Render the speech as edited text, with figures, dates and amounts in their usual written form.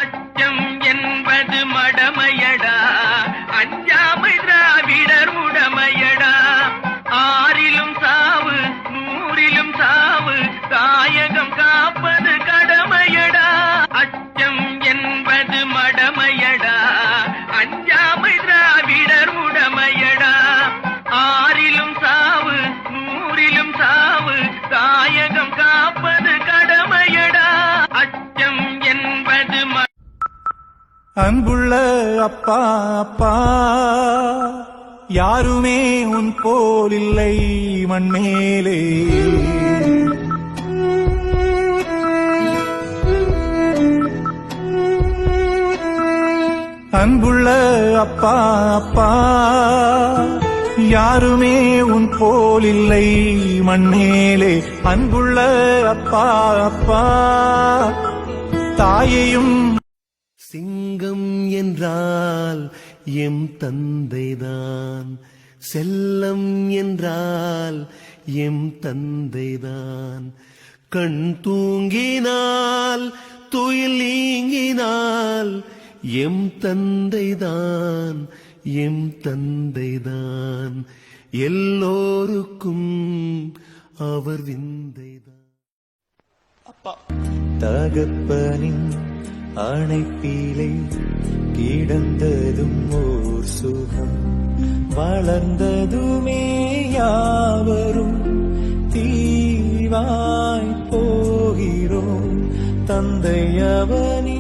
அச்சம் என்பது மடமையடா, அஞ்சாமை திராவிடர் உடமையடா. ஆறிலும் சாவு, நூறிலும் சாவு, தாயகம் காப்பது கடமையடா. அச்சம் என்பது மடமையடா, அஞ்சாமை திராவிடர் உடமையடா. ஆறிலும் சாவு, நூறிலும் சாவு, தாயகம் காப்பது கடமையடா. அச்சம் என்பது அன்புள்ள அப்பா அப்பா, யாருமே உன் போல் இல்லை மண்மேலே. அன்புள்ள அப்பா அப்பா, யாருமே உன் போல் இல்லை மண்மேலே. அன்புள்ள அப்பா அப்பா, தாயையும். சிங்கம் என்றால் எம் தந்தைதான், செல்லம் என்றால் எம் தந்தைதான். கண் தூங்கினால் துயில் நீங்கினால் எம் தந்தைதான், எம் தந்தைதான். எல்லோருக்கும் அவர் விந்தைதான். அப்பா தகப்பனின் அணைப்பிலே கிடந்ததும் ஓர் சுகம், வளர்ந்ததுமே யாவரும் தீவாய் போகிறோம். தந்தை அவனி